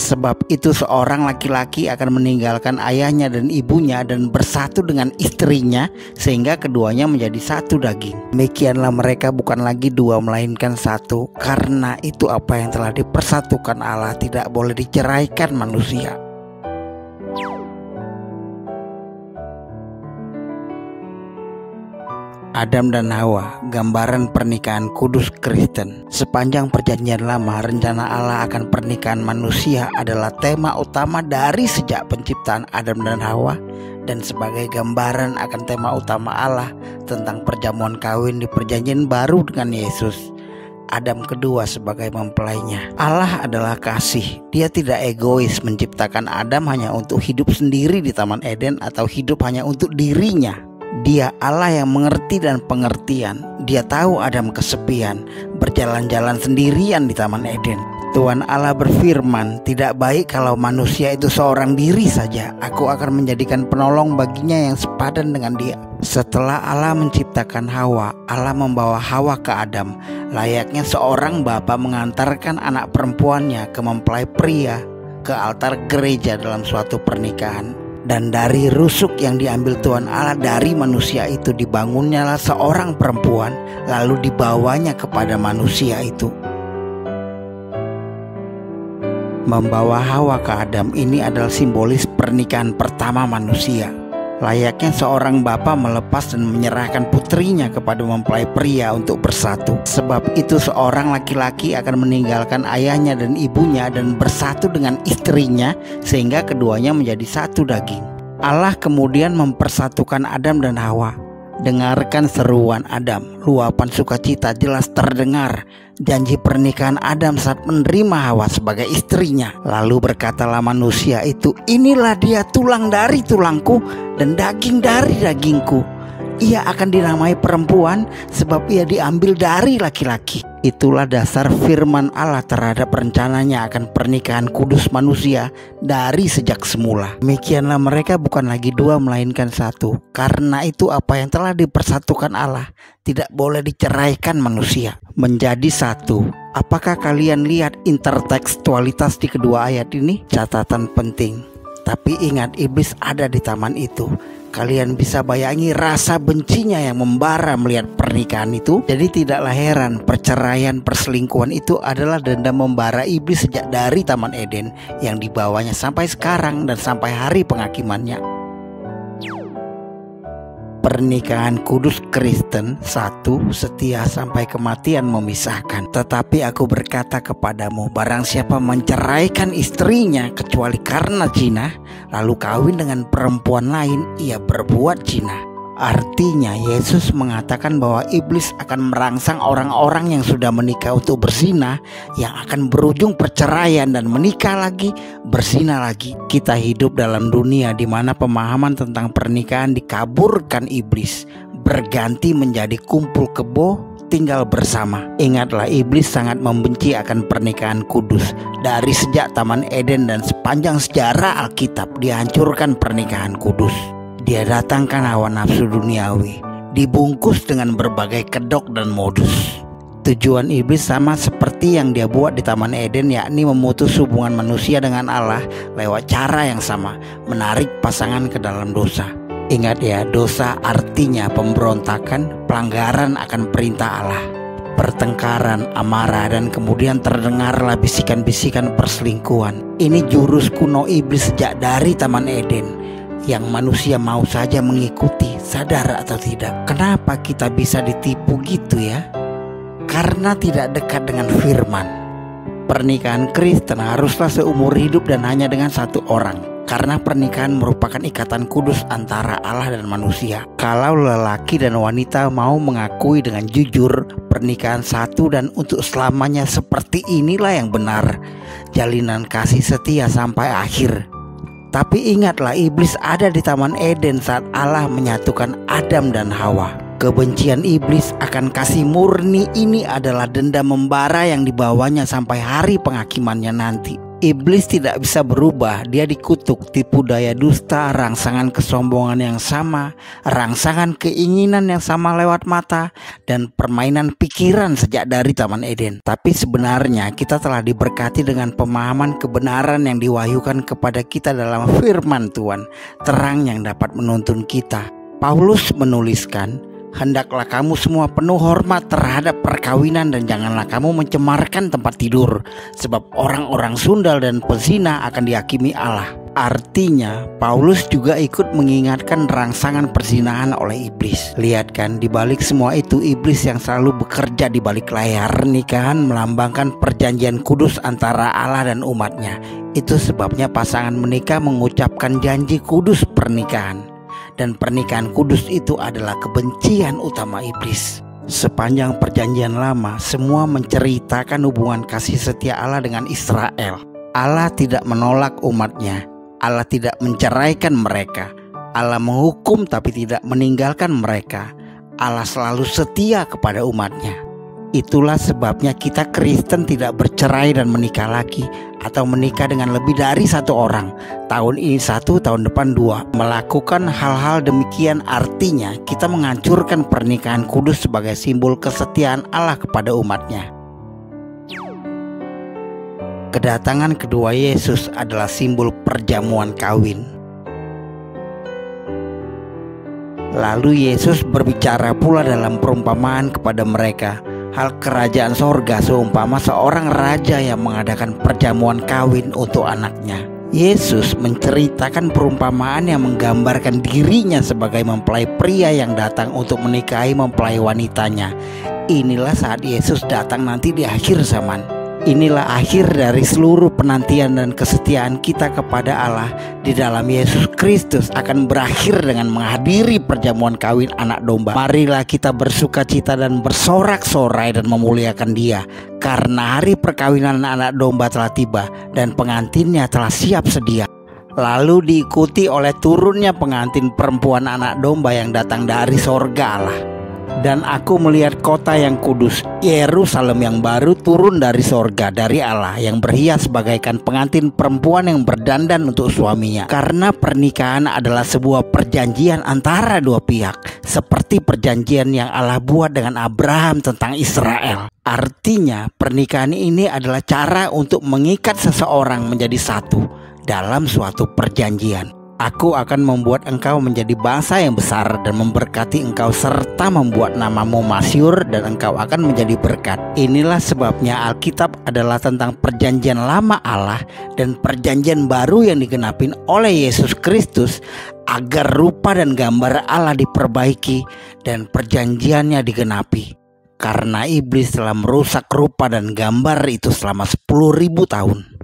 Sebab itu seorang laki-laki akan meninggalkan ayahnya dan ibunya dan bersatu dengan istrinya, sehingga keduanya menjadi satu daging. Demikianlah mereka bukan lagi dua melainkan satu. Karena itu apa yang telah dipersatukan Allah tidak boleh diceraikan manusia. Adam dan Hawa, gambaran pernikahan kudus Kristen. Sepanjang perjanjian lama, rencana Allah akan pernikahan manusia adalah tema utama dari sejak penciptaan Adam dan Hawa, dan sebagai gambaran akan tema utama Allah tentang perjamuan kawin di perjanjian baru dengan Yesus, Adam kedua sebagai mempelainya. Allah adalah kasih. Dia tidak egois menciptakan Adam hanya untuk hidup sendiri di Taman Eden atau hidup hanya untuk dirinya. Dia Allah yang mengerti dan pengertian. Dia tahu Adam kesepian, berjalan-jalan sendirian di Taman Eden. Tuhan Allah berfirman, tidak baik kalau manusia itu seorang diri saja. Aku akan menjadikan penolong baginya yang sepadan dengan dia. Setelah Allah menciptakan Hawa, Allah membawa Hawa ke Adam. Layaknya seorang bapa mengantarkan anak perempuannya ke mempelai pria ke altar gereja dalam suatu pernikahan. Dan dari rusuk yang diambil Tuhan Allah dari manusia itu dibangunnyalah seorang perempuan, lalu dibawanya kepada manusia itu. Membawa Hawa ke Adam ini adalah simbolis pernikahan pertama manusia. Layaknya seorang bapa melepas dan menyerahkan putrinya kepada mempelai pria untuk bersatu. Sebab itu seorang laki-laki akan meninggalkan ayahnya dan ibunya dan bersatu dengan istrinya, sehingga keduanya menjadi satu daging. Allah kemudian mempersatukan Adam dan Hawa. Dengarkan seruan Adam, luapan sukacita jelas terdengar. Janji pernikahan Adam saat menerima Hawa sebagai istrinya. Lalu berkatalah manusia itu, inilah dia tulang dari tulangku dan daging dari dagingku. Ia akan dinamai perempuan sebab ia diambil dari laki-laki. Itulah dasar firman Allah terhadap rencananya akan pernikahan kudus manusia dari sejak semula. Demikianlah mereka bukan lagi dua melainkan satu. Karena itu apa yang telah dipersatukan Allah tidak boleh diceraikan manusia. Menjadi satu. Apakah kalian lihat intertekstualitas di kedua ayat ini? Catatan penting. Tapi ingat, iblis ada di taman itu. Kalian bisa bayangi rasa bencinya yang membara melihat pernikahan itu. Jadi tidaklah heran perceraian, perselingkuhan itu adalah dendam membara iblis sejak dari Taman Eden yang dibawanya sampai sekarang dan sampai hari penghakimannya. Pernikahan kudus Kristen, satu, setia sampai kematian memisahkan. Tetapi aku berkata kepadamu, barang siapa menceraikan istrinya kecuali karena zina, lalu kawin dengan perempuan lain, ia berbuat zina. Artinya Yesus mengatakan bahwa iblis akan merangsang orang-orang yang sudah menikah untuk berzina, yang akan berujung perceraian dan menikah lagi, berzina lagi. Kita hidup dalam dunia di mana pemahaman tentang pernikahan dikaburkan iblis, berganti menjadi kumpul kebo, tinggal bersama. Ingatlah, iblis sangat membenci akan pernikahan kudus. Dari sejak Taman Eden dan sepanjang sejarah Alkitab dihancurkan pernikahan kudus. Dia datangkan hawa nafsu duniawi, dibungkus dengan berbagai kedok dan modus. Tujuan iblis sama seperti yang dia buat di Taman Eden, yakni memutus hubungan manusia dengan Allah lewat cara yang sama, menarik pasangan ke dalam dosa. Ingat ya, dosa artinya pemberontakan, pelanggaran akan perintah Allah, pertengkaran, amarah, dan kemudian terdengarlah bisikan-bisikan perselingkuhan. Ini jurus kuno iblis sejak dari Taman Eden, yang manusia mau saja mengikuti, sadar atau tidak. Kenapa kita bisa ditipu gitu ya? Karena tidak dekat dengan firman. Pernikahan Kristen haruslah seumur hidup dan hanya dengan satu orang, karena pernikahan merupakan ikatan kudus antara Allah dan manusia. Kalau lelaki dan wanita mau mengakui dengan jujur pernikahan satu dan untuk selamanya, seperti inilah yang benar, jalinan kasih setia sampai akhir. Tapi ingatlah, iblis ada di Taman Eden saat Allah menyatukan Adam dan Hawa. Kebencian iblis akan kasih murni ini adalah dendam membara yang dibawanya sampai hari penghakimannya nanti. Iblis tidak bisa berubah, dia dikutuk, tipu daya dusta, rangsangan kesombongan yang sama, rangsangan keinginan yang sama lewat mata, dan permainan pikiran sejak dari Taman Eden. Tapi sebenarnya kita telah diberkati dengan pemahaman kebenaran yang diwahyukan kepada kita dalam firman Tuhan, terang yang dapat menuntun kita. Paulus menuliskan, "Hendaklah kamu semua penuh hormat terhadap perkawinan dan janganlah kamu mencemarkan tempat tidur, sebab orang-orang sundal dan pezina akan dihakimi Allah." Artinya, Paulus juga ikut mengingatkan rangsangan perzinahan oleh iblis. Lihat kan, di balik semua itu iblis yang selalu bekerja di balik layar. Nikahan melambangkan perjanjian kudus antara Allah dan umatnya. Itu sebabnya pasangan menikah mengucapkan janji kudus pernikahan. Dan pernikahan kudus itu adalah kebencian utama iblis. Sepanjang perjanjian lama, semua menceritakan hubungan kasih setia Allah dengan Israel. Allah tidak menolak umatnya. Allah tidak menceraikan mereka. Allah menghukum tapi tidak meninggalkan mereka. Allah selalu setia kepada umatnya. Itulah sebabnya kita Kristen tidak bercerai dan menikah lagi, atau menikah dengan lebih dari satu orang. Tahun ini satu, tahun depan dua. Melakukan hal-hal demikian artinya kita menghancurkan pernikahan kudus sebagai simbol kesetiaan Allah kepada umatnya. Kedatangan kedua Yesus adalah simbol perjamuan kawin. Lalu Yesus berbicara pula dalam perumpamaan kepada mereka hal kerajaan sorga seumpama seorang raja yang mengadakan perjamuan kawin untuk anaknya. Yesus menceritakan perumpamaan yang menggambarkan dirinya sebagai mempelai pria yang datang untuk menikahi mempelai wanitanya. Inilah saat Yesus datang nanti di akhir zaman. Inilah akhir dari seluruh penantian dan kesetiaan kita kepada Allah di dalam Yesus Kristus akan berakhir dengan menghadiri perjamuan kawin anak domba. Marilah kita bersukacita dan bersorak-sorai dan memuliakan Dia, karena hari perkawinan anak domba telah tiba dan pengantinnya telah siap sedia. Lalu diikuti oleh turunnya pengantin perempuan anak domba yang datang dari sorga Allah. Dan aku melihat kota yang kudus, Yerusalem yang baru turun dari sorga, dari Allah, yang berhias bagaikan pengantin perempuan yang berdandan untuk suaminya. Karena pernikahan adalah sebuah perjanjian antara dua pihak, seperti perjanjian yang Allah buat dengan Abraham tentang Israel. Artinya pernikahan ini adalah cara untuk mengikat seseorang menjadi satu dalam suatu perjanjian. Aku akan membuat engkau menjadi bangsa yang besar dan memberkati engkau serta membuat namamu masyhur dan engkau akan menjadi berkat. Inilah sebabnya Alkitab adalah tentang perjanjian lama Allah dan perjanjian baru yang digenapin oleh Yesus Kristus agar rupa dan gambar Allah diperbaiki dan perjanjiannya digenapi. Karena iblis telah merusak rupa dan gambar itu selama 10.000 tahun.